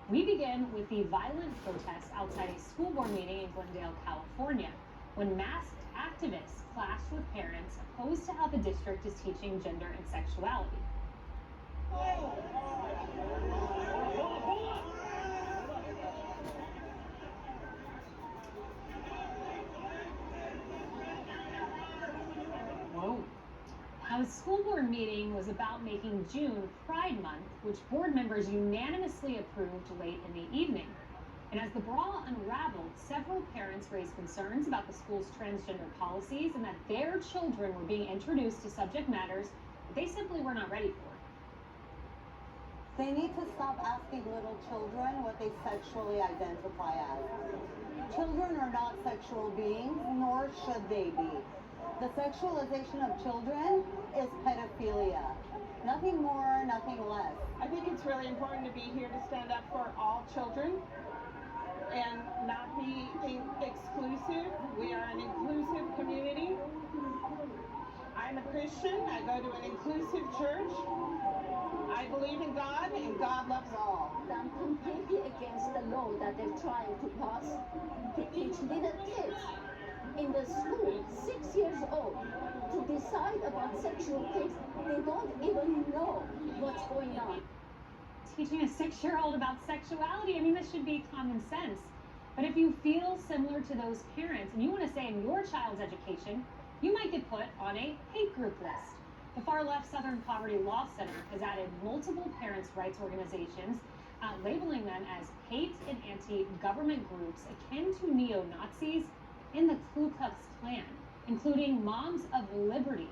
We begin with the violent protest outside a school board meeting in Glendale, California, when masked activists clashed with parents opposed to how the district is teaching gender and sexuality. Whoa. Now, the school board meeting was about making June Pride Month, which board members unanimously approved late in the evening. And as the brawl unraveled, several parents raised concerns about the school's transgender policies and that their children were being introduced to subject matters that they simply were not ready for. They need to stop asking little children what they sexually identify as. Children are not sexual beings, nor should they be. The sexualization of children is pedophilia. Nothing more, nothing less. I think it's really important to be here to stand up for all children and not be exclusive. We are an inclusive community. I'm a Christian. I go to an inclusive church. I believe in God, and God loves all. I'm completely against the law that they're trying to pass to teach little kids in the school, 6 years old, to decide about sexual things. They don't even know what's going on. Teaching a 6-year-old about sexuality, I mean, this should be common sense. But if you feel similar to those parents and you want to say in your child's education, you might get put on a hate group list. The far-left Southern Poverty Law Center has added multiple parents' rights organizations, labeling them as hate and anti-government groups akin to neo-Nazis in the Ku Klux Klan, including Moms of Liberty.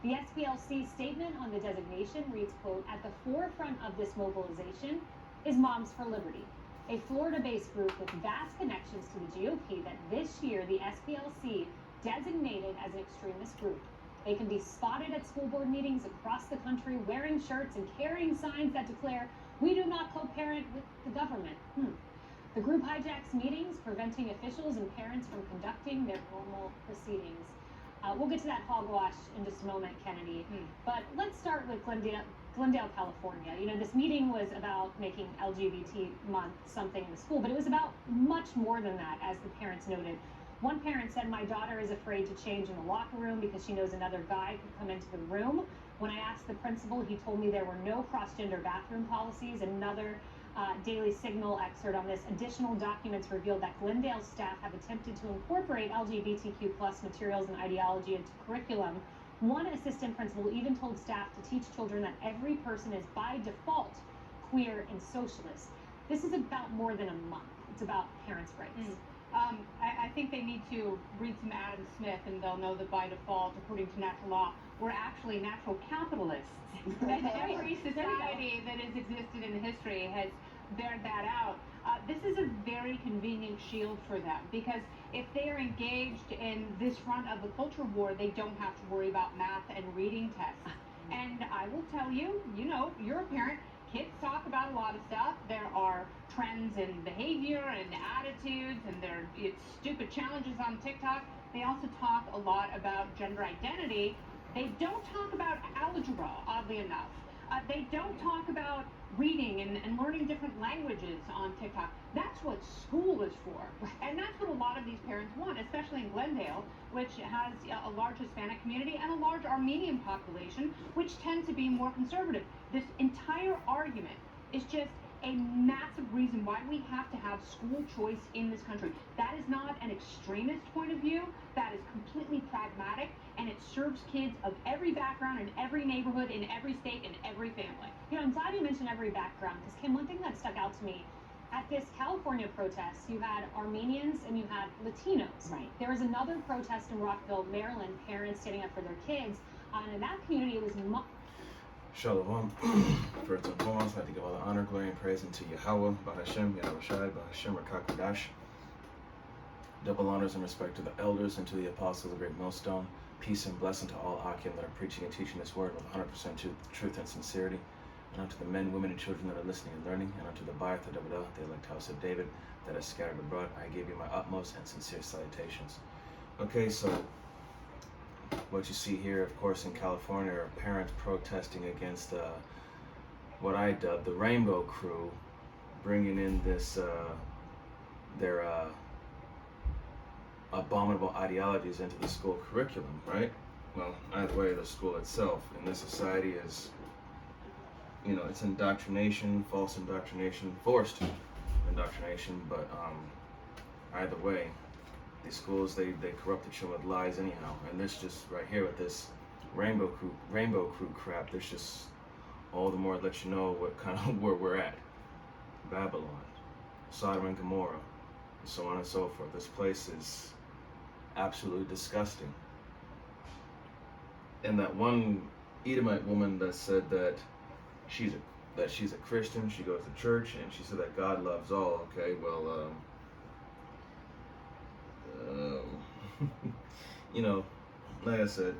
The SPLC statement on the designation reads, quote, "At the forefront of this mobilization is Moms for Liberty, a Florida-based group with vast connections to the GOP that this year the SPLC designated as an extremist group. They can be spotted at school board meetings across the country wearing shirts and carrying signs that declare, 'We do not co-parent with the government.'" The group hijacks meetings, preventing officials and parents from conducting their normal proceedings. We'll get to that hogwash in just a moment, Kennedy. But let's start with Glendale, California. You know, this meeting was about making LGBT month something in the school, but it was about much more than that, as the parents noted. One parent said, "My daughter is afraid to change in the locker room because she knows another guy could come into the room. When I asked the principal, he told me there were no cross-gender bathroom policies." Another Daily Signal excerpt on this. Additional documents revealed that Glendale staff have attempted to incorporate LGBTQ plus materials and ideology into curriculum. One assistant principal even told staff to teach children that every person is by default queer and socialist. This is about more than a month. It's about parents' rights. I think they need to read some Adam Smith and they'll know that by default, according to natural law, we're actually natural capitalists. And every society that has existed in history has bared that out. This is a very convenient shield for them because if they are engaged in this front of the culture war, they don't have to worry about math and reading tests. And I will tell you, you know, you're a parent. Kids talk about a lot of stuff. There are trends in behavior and attitudes, and it's stupid challenges on TikTok. They also talk a lot about gender identity. They don't talk about algebra, oddly enough. They don't talk about reading and learning different languages on TikTok. That's what school is for. And that's what a lot of these parents want, especially in Glendale, which has a large Hispanic community and a large Armenian population, which tend to be more conservative. This entire argument is just a massive reason why we have to have school choice in this country. That is not an extremist point of view. That is completely pragmatic, and it serves kids of every background, in every neighborhood, in every state, in every family. You know, I'm glad you mentioned every background, because Kim, one thing that stuck out to me at this California protest, you had Armenians and you had Latinos. Right. There was another protest in Rockville, Maryland, parents standing up for their kids. And in that community, it was Shalom. First and foremost, I'd like to give all the honor, glory, and praise unto Yahweh, Bahashem, Yahushai, Bahashem, Rakakwadash. Double honors and respect to the elders and to the apostles of the great millstone. Peace and blessing to all Akim that are preaching and teaching this word with 100% truth and sincerity. And unto the men, women, and children that are listening and learning. And unto the Bayat, the Davidah, the elect house of David that is scattered abroad, I give you my utmost and sincere salutations. Okay, so what you see here, of course, in California are parents protesting against what I dubbed the Rainbow Crew, bringing in this their abominable ideologies into the school curriculum, right? Well, either way, the school itself in this society is, you know, it's indoctrination, false indoctrination, forced indoctrination, but either way, these schools, they corrupt the children with lies anyhow. And this just right here with this rainbow crew crap, there's just all the more to let you know what kind of where we're at. Babylon, Sodom and Gomorrah, and so on and so forth. This place is absolutely disgusting. And that one Edomite woman that said that she's a Christian, she goes to church, and she said that God loves all. Okay, well, you know, like I said,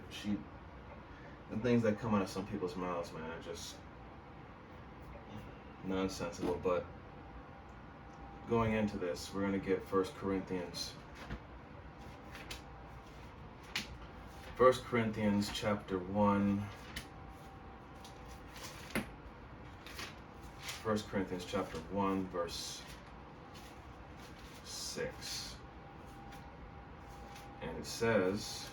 the things that come out of some people's mouths, man, are just nonsensical. But going into this, we're going to get 1 Corinthians chapter 1. 1 Corinthians chapter 1, verse 6. And it says,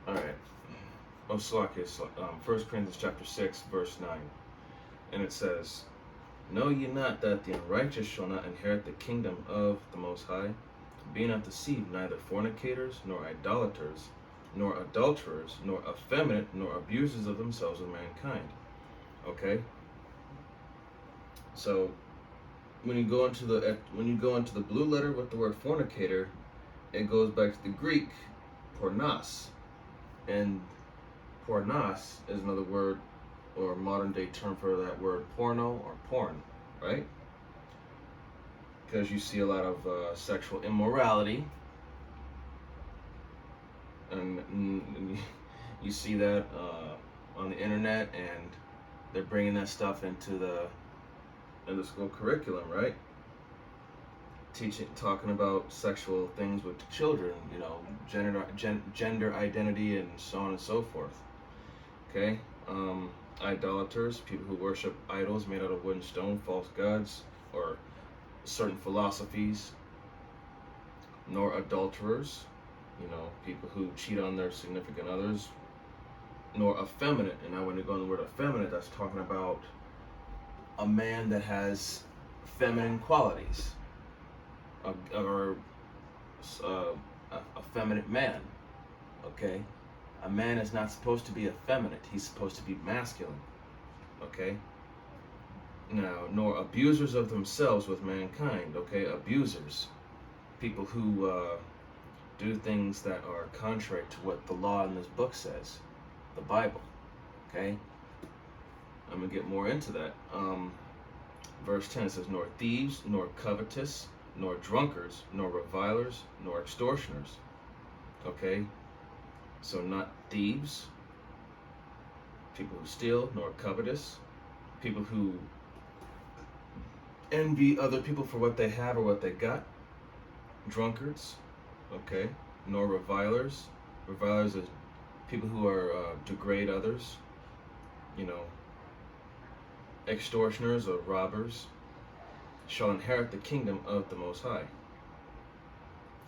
alright, 1 Corinthians chapter 6, verse 9. And it says, Know ye not that the unrighteous shall not inherit the kingdom of the Most High? Be not deceived, neither fornicators, nor idolaters, nor adulterers, nor effeminate, nor abusers of themselves with mankind. Okay? So when you go into the blue letter with the word fornicator, it goes back to the Greek pornos. And pornos is another word or modern day term for that word porno or porn, right? Because you see a lot of sexual immorality, and you see that on the internet, and they're bringing that stuff into the school curriculum, right? Talking about sexual things with children, you know, gender identity, and so on and so forth. Okay, idolaters, people who worship idols made out of wood and stone, false gods, or certain philosophies. Nor adulterers, you know, people who cheat on their significant others. Nor effeminate, and now when you go on the word effeminate, that's talking about a man that has feminine qualities, or a feminine man. Okay, a man is not supposed to be effeminate; he's supposed to be masculine. Okay. Now, nor abusers of themselves with mankind. Okay, abusers, people who do things that are contrary to what the law in this book says, the Bible. Okay, I'm gonna get more into that. Verse 10 says, Nor thieves, nor covetous, nor drunkards, nor revilers, nor extortioners. Okay, so not thieves, people who steal, nor covetous, people who envy other people for what they have or what they got. Drunkards, okay, nor revilers. Revilers are people who are degrade others, you know. Extortioners or robbers shall inherit the kingdom of the Most High.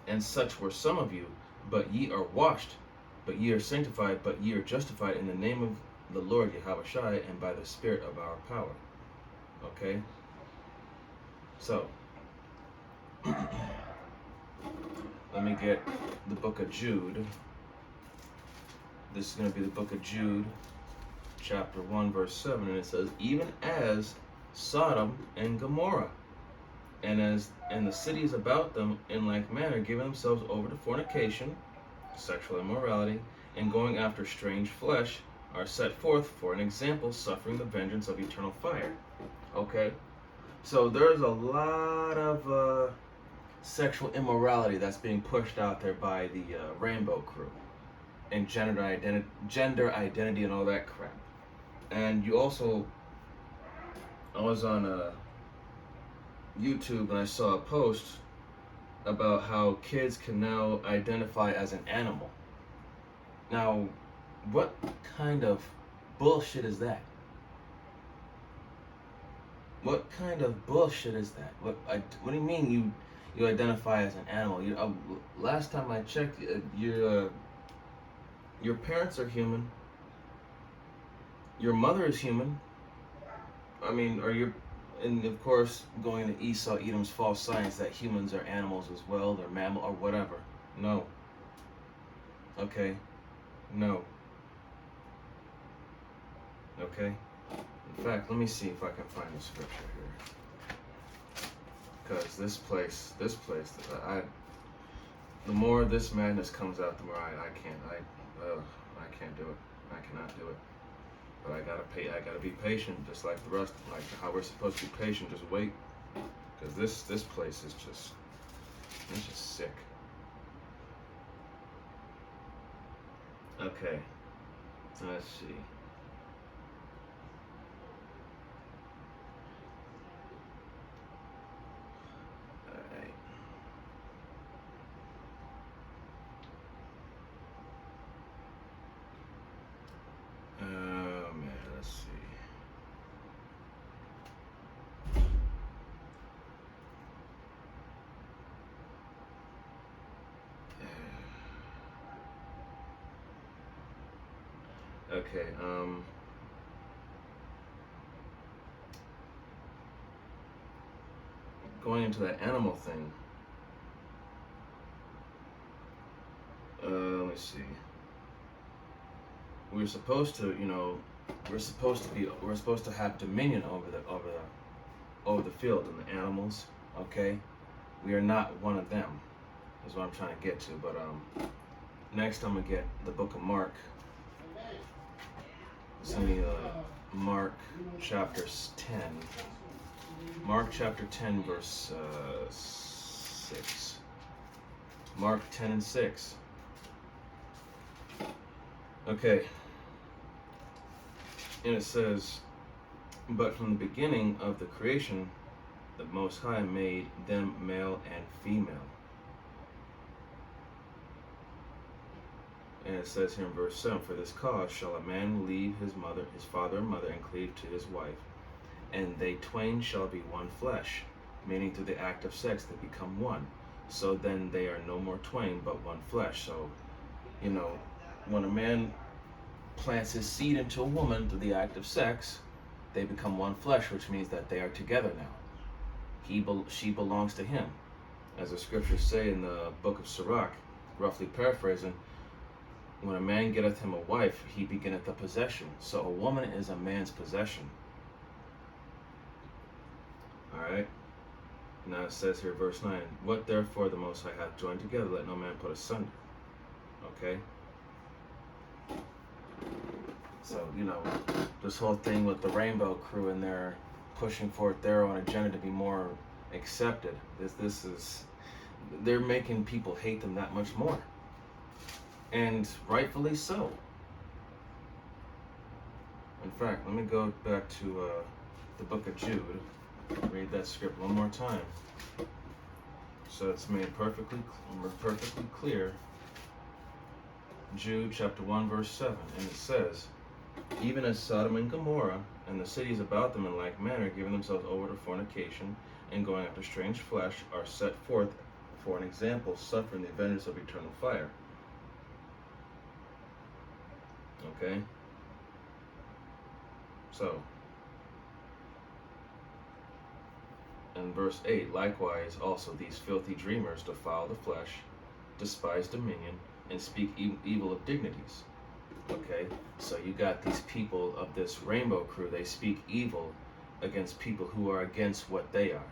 And such were some of you, but ye are washed, but ye are sanctified, but ye are justified in the name of the Lord Yahushua and by the Spirit of our power. Okay? So, let me get the book of Jude. This is going to be the book of Jude, chapter 1, verse 7, and it says, Even as Sodom and Gomorrah, and the cities about them in like manner, giving themselves over to fornication, sexual immorality, and going after strange flesh, are set forth for an example, suffering the vengeance of eternal fire. Okay? So there's a lot of sexual immorality that's being pushed out there by the Rainbow Crew, and gender identity and all that crap. And you also, I was on YouTube and I saw a post about how kids can now identify as an animal. Now, what kind of bullshit is that? What kind of bullshit is that? What do you mean you identify as an animal? Last time I checked, your parents are human. Your mother is human. I mean, and of course, going to Esau Edom's false science that humans are animals as well, they're mammal or whatever. No. Okay? No. Okay? In fact, let me see if I can find the scripture here. Because this place, the more this madness comes out, the more I can't do it. I cannot do it. But I gotta be patient, just like the rest, like how we're supposed to be patient, just wait. Because this place is just sick. Okay, let's see. Alright. Oh man, let's see. Okay, going into that animal thing. Let me see. We're supposed to have dominion over the field and the animals. Okay, we are not one of them. Is what I'm trying to get to. But next I'm gonna get the book of Mark. It's gonna be Mark chapter 10. Mark chapter 10 verse 6. Mark 10 and 6. Okay. And it says, but from the beginning of the creation, the Most High made them male and female. And it says here in verse 7, for this cause shall a man leave his father and mother, and cleave to his wife, and they twain shall be one flesh, meaning through the act of sex they become one. So then they are no more twain, but one flesh. So, when a man plants his seed into a woman through the act of sex, they become one flesh, which means that they are together now. She belongs to him. As the scriptures say in the book of Sirach, roughly paraphrasing, when a man getteth him a wife, he beginneth a possession. So a woman is a man's possession. Alright? Now it says here, verse 9, what therefore the Most High hath joined together, let no man put asunder. Okay? So, this whole thing with the Rainbow Crew and they're pushing forth their own agenda to be more accepted. This is, they're making people hate them that much more. And rightfully so. In fact, let me go back to the book of Jude. Read that script one more time, so it's made perfectly clear. Jude chapter 1 verse 7, and it says, even as Sodom and Gomorrah and the cities about them in like manner, giving themselves over to fornication and going after strange flesh, are set forth for an example, suffering the vengeance of eternal fire. Okay? So, in verse 8, likewise also these filthy dreamers defile the flesh, despise dominion, and speak evil of dignities. Okay? So you got these people of this Rainbow Crew, they speak evil against people who are against what they are.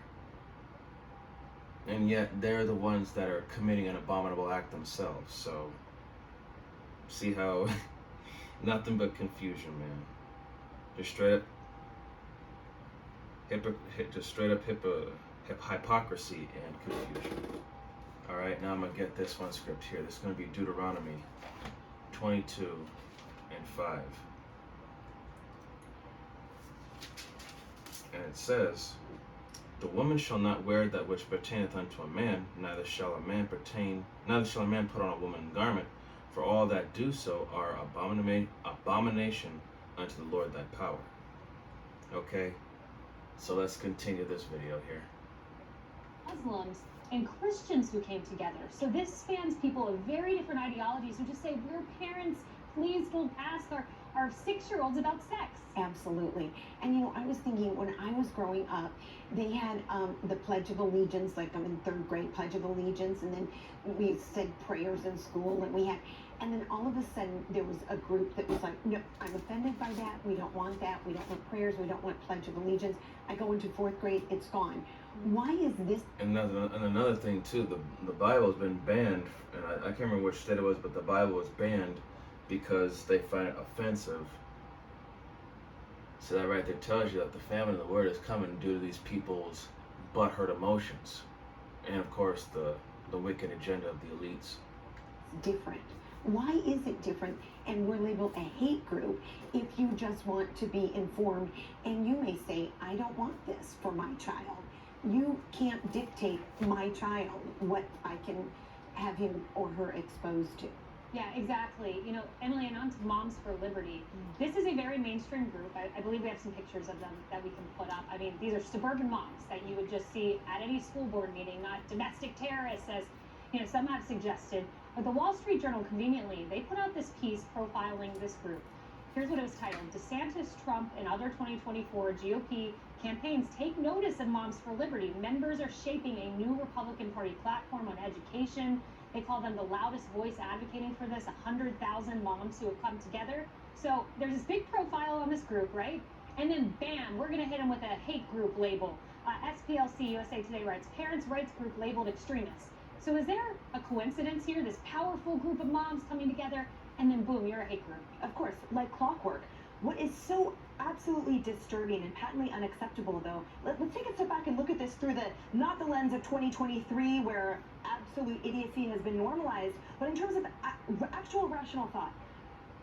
And yet they're the ones that are committing an abominable act themselves. So, see how... nothing but confusion, man. Just straight up hypocrisy and confusion. All right, now I'm gonna get this one script here. This is gonna be Deuteronomy 22 and 5, and it says, "The woman shall not wear that which pertaineth unto a man, neither shall a man put on a woman's garment. For all that do so are abomination unto the Lord thy power." Okay? So let's continue this video here. Muslims and Christians who came together. So this spans people of very different ideologies who just say, we're parents, please don't ask our 6-year-olds about sex. Absolutely. And you know, I was thinking when I was growing up, they had the Pledge of Allegiance, like I'm in 3rd grade, Pledge of Allegiance, and then we said prayers in school, and then all of a sudden there was a group that was like, no, I'm offended by that, we don't want that, we don't want prayers, we don't want Pledge of Allegiance. I go into 4th grade, it's gone. Why is this? And another thing too, the Bible has been banned, and I can't remember which state it was, but the Bible was banned because they find it offensive. So that right there tells you that the famine of the word is coming due to these people's butthurt emotions, and of course the wicked agenda of the elites. Different. Why is it different? And we're labeled a hate group if you just want to be informed, and you may say, I don't want this for my child. You can't dictate my child what I can have him or her exposed to. Yeah, exactly. You know, Emily, and on to Moms for Liberty. This is a very mainstream group. I believe we have some pictures of them that we can put up. I mean, these are suburban moms that you would just see at any school board meeting, not domestic terrorists, as you know, some have suggested. But the Wall Street Journal, conveniently, they put out this piece profiling this group. Here's what it was titled: DeSantis, Trump, and other 2024 GOP campaigns take notice of Moms for Liberty. Members are shaping a new Republican Party platform on education. They call them the loudest voice advocating for this, 100,000 moms who have come together. So there's this big profile on this group, right? And then bam, we're gonna hit them with a hate group label. SPLC USA Today writes, parents' rights group labeled extremists. So is there a coincidence here, this powerful group of moms coming together, and then boom, you're a hate group? Of course, like clockwork. What is so absolutely disturbing and patently unacceptable, though, let's take a step back and look at this through not the lens of 2023, where absolute idiocy has been normalized, but in terms of actual rational thought.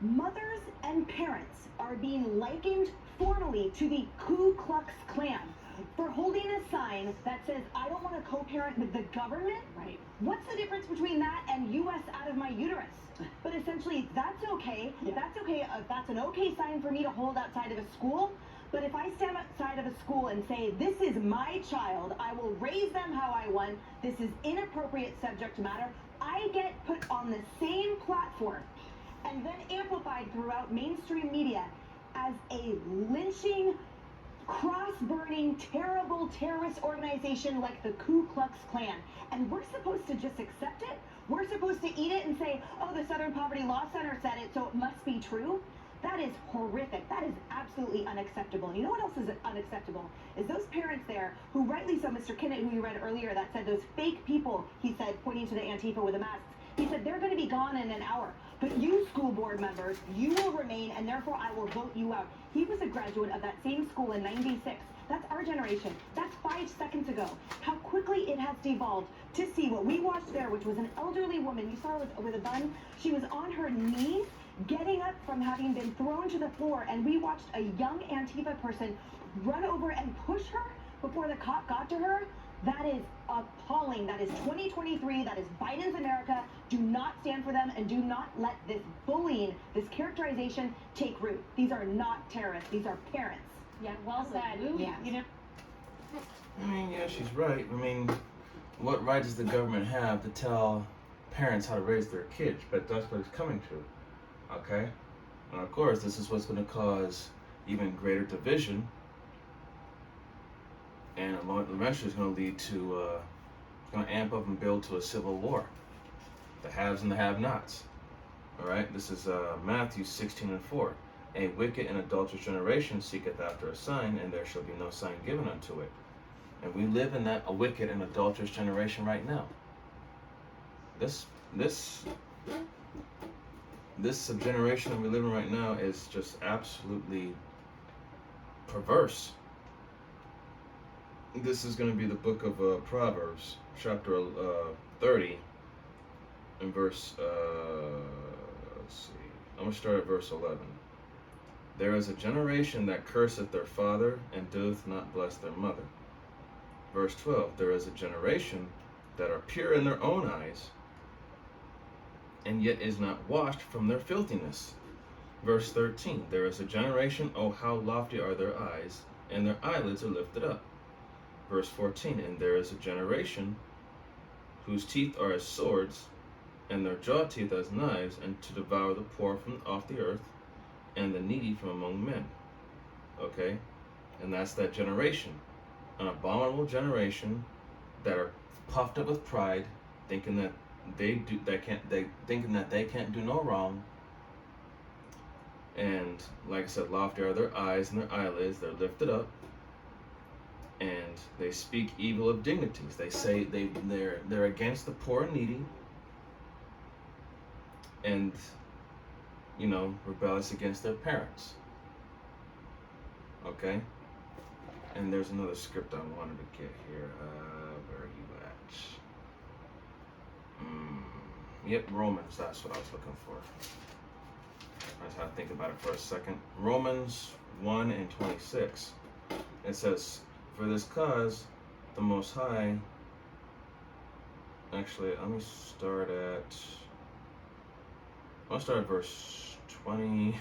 Mothers and parents are being likened formally to the Ku Klux Klan for holding a sign that says, I don't want to co-parent with the government. Right. What's the difference between that and U.S. out of my uterus? But essentially, that's okay. Yeah. That's okay. That's an okay sign for me to hold outside of a school. But if I stand outside of a school and say, this is my child, I will raise them how I want, this is inappropriate subject matter, I get put on the same platform and then amplified throughout mainstream media as a lynching, cross-burning, terrible terrorist organization like the Ku Klux Klan. And we're supposed to just accept it? We're supposed to eat it and say, oh, the Southern Poverty Law Center said it, so it must be true? That is horrific. That is absolutely unacceptable. And you know what else is unacceptable? Is those parents there who, rightly so, Mr. Kinnett, who you read earlier, that said those fake people, he said, pointing to the Antifa with the masks, he said, they're going to be gone in an hour. But you school board members, you will remain, and therefore I will vote you out. He was a graduate of that same school in '96. That's our generation. That's 5 seconds ago. How quickly it has devolved to see what we watched there, which was an elderly woman. You saw her with a bun. She was on her knees, getting up from having been thrown to the floor, and we watched a young Antifa person run over and push her before the cop got to her. That is appalling. That is 2023. That is Biden's America. Do not stand for them, and do not let this bullying, this characterization take root. These are not terrorists. These are parents. Yeah, well said. Yes. You know, I mean, yeah, she's right. I mean, what right does the government have to tell parents how to raise their kids? But that's what it's coming to, okay? And of course, this is what's going to cause even greater division, and eventually it's going to lead to, it's going to amp up and build to a civil war. The haves and the have-nots. All right, this is Matthew 16:4. A wicked and adulterous generation seeketh after a sign, and there shall be no sign given unto it. And we live in a wicked and adulterous generation right now. This generation that we live in right now is just absolutely perverse. This is going to be the book of Proverbs, chapter 30, and verse, let's see, I'm going to start at verse 11. There is a generation that curseth their father, and doeth not bless their mother. Verse 12, there is a generation that are pure in their own eyes, and yet is not washed from their filthiness. Verse 13, there is a generation, oh how lofty are their eyes, and their eyelids are lifted up. Verse 14, and there is a generation whose teeth are as swords, and their jaw teeth as knives, and to devour the poor from off the earth, and the needy from among men. Okay? And that's that generation. An abominable generation that are puffed up with pride, thinking that they can't do no wrong. And like I said, lofty are their eyes and their eyelids, they're lifted up, and they speak evil of dignities. They say they're against the poor and needy, and rebellious against their parents. Okay? And there's another script I wanted to get here. Where are you at? Yep, Romans, that's what I was looking for. I just had to think about it for a second. Romans 1:26. It says, for this cause, the Most High... Actually, I'll start at verse 20.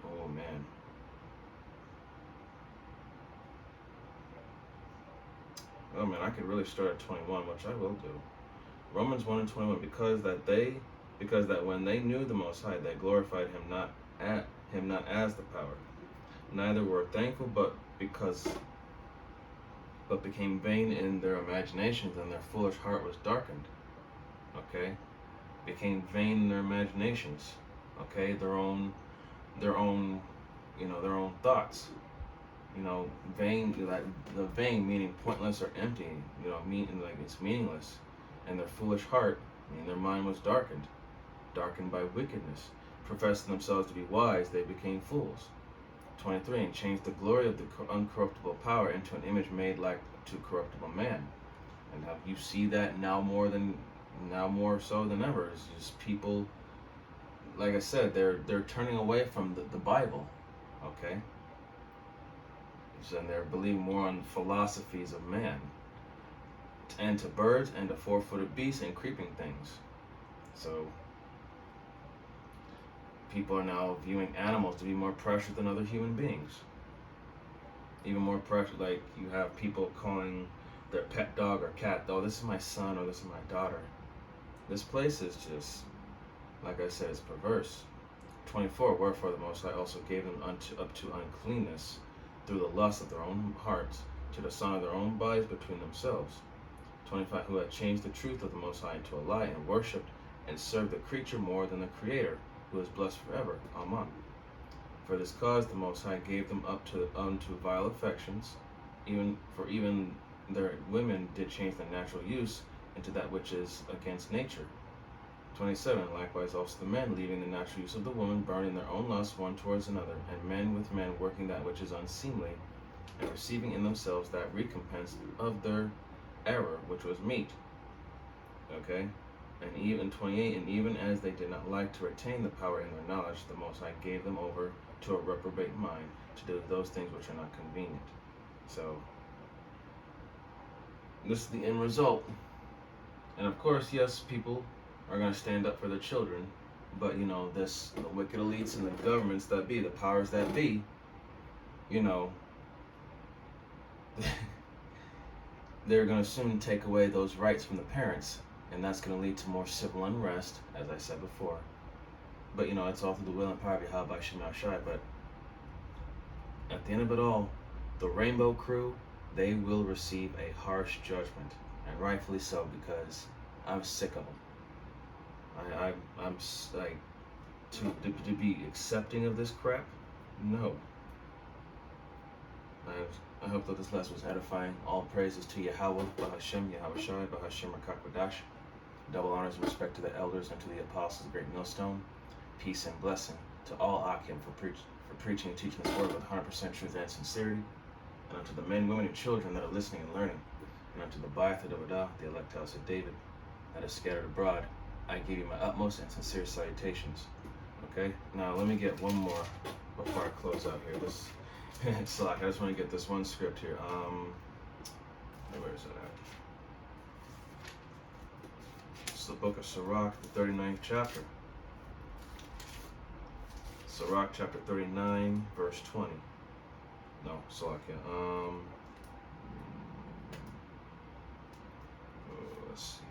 Oh, man. Oh man, I could really start at 21, which I will do. Romans 1:21, because that when they knew the Most High, they glorified him not as the power, neither were thankful, but became vain in their imaginations, and their foolish heart was darkened. Okay, became vain in their imaginations. Okay, their own thoughts. Vain, like the vain meaning pointless or empty, it's meaningless. And their foolish heart, meaning their mind was darkened by wickedness. Professing themselves to be wise, they became fools. 23, and changed the glory of the uncorruptible power into an image made like to corruptible man. And how you see that now more so than ever. It's just people, like I said, they're turning away from the Bible. Okay? And they're believing more on philosophies of man, and to birds, and to four-footed beasts, and creeping things. So people are now viewing animals to be more precious than other human beings. Even more precious, like you have people calling their pet dog or cat, oh, this is my son, or this is my daughter. This place is just, like I said, it's perverse. 24, wherefore the Most High also gave them up to uncleanness, through the lust of their own hearts, to the son of their own bodies between themselves. 25, who had changed the truth of the Most High into a lie, and worshipped and served the creature more than the Creator, who is blessed forever. Amen. For this cause the Most High gave them up unto vile affections, even their women did change their natural use into that which is against nature. 27, likewise also the men, leaving the natural use of the woman, burning their own lusts one towards another, and men with men working that which is unseemly, and receiving in themselves that recompense of their error which was meet. Okay? And even 28, and even as they did not like to retain the power in their knowledge, the Most High gave them over to a reprobate mind, to do those things which are not convenient. So, this is the end result. And of course, yes, people are going to stand up for their children, but the wicked elites and the governments that be, the powers that be, they're going to soon take away those rights from the parents, and that's going to lead to more civil unrest, as I said before. But it's all through the will and power of Yahweh Shem Shai. But at the end of it all, the Rainbow Crew, they will receive a harsh judgment, and rightfully so, because I'm sick of them. I'm like, to be accepting of this crap? No. I hope that this lesson was edifying. All praises to Yahweh, Bahashem, Yahweh Shai, Bahashem, Rakakwadash. Double honors and respect to the elders and to the apostles of the Great Millstone. Peace and blessing to all Akim for preaching and teaching this word with 100% truth and sincerity. And unto the men, women, and children that are listening and learning. And unto the Ba'ath Adawadah, the elect house of David, that is scattered abroad, I give you my utmost and sincere salutations. Okay? Now, let me get one more before I close out here. It's like, I just want to get this one script here. Where is it at? It's the book of Sirach, the 39th chapter. Sirach chapter 39, verse 20. Salakia. Let's see.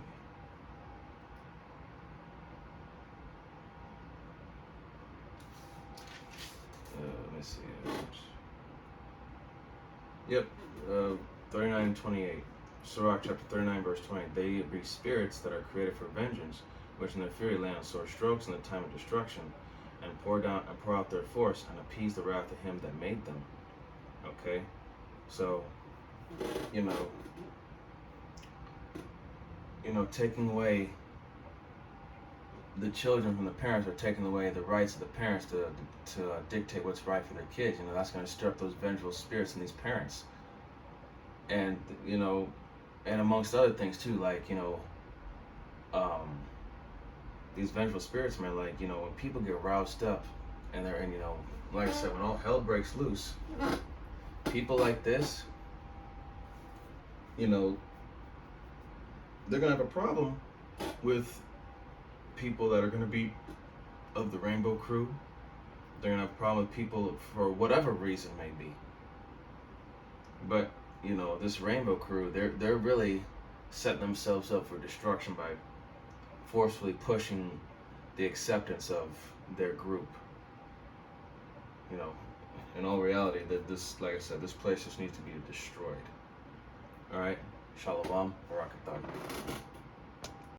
Let me see. Yep. 39 and 28. Sirach chapter 39, verse 20. They be spirits that are created for vengeance, which in their fury lay on sore strokes in the time of destruction, and pour out their force and appease the wrath of him that made them. Okay? So, taking away the children from the parents, or taking away the rights of the parents to dictate what's right for their kids, that's going to stir up those vengeful spirits in these parents. And, and amongst other things too, like, these vengeful spirits, man, like, when people get roused up and they're in, like I said, when all hell breaks loose, people like this, they're gonna have a problem with people that are gonna be of the Rainbow Crew. They're gonna have a problem with people for whatever reason may be. But this Rainbow Crew, they're really setting themselves up for destruction by forcefully pushing the acceptance of their group. In all reality, that this, like I said, this place just needs to be destroyed. All right, Shalom, Barakatah.